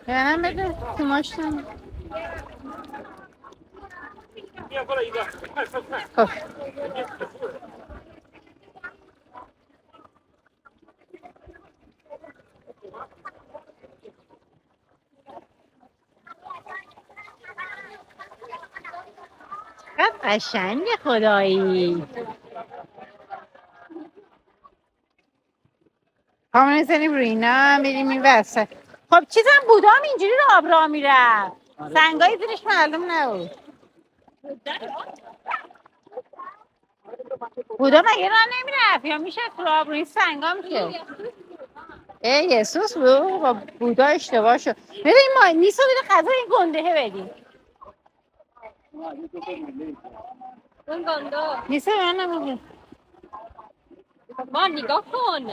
یعنی بده تو ماشین. خب چقدر قشنگه خدایی. پا میزنیم روی اینا میریم این وسط. خب چیزم بودم اینجوری راه میره. سنگای زیرش معلوم نبود. بودا مگه راه نمیرفت یا میشه تو راه روی سنگا میشه؟ ای یسوس بود. با بودا اشتباه شد. بریم ما نیسا بده غذا این گندهه بدیم. اون گنده نیسا به من نمیگه. ما نگاه کن.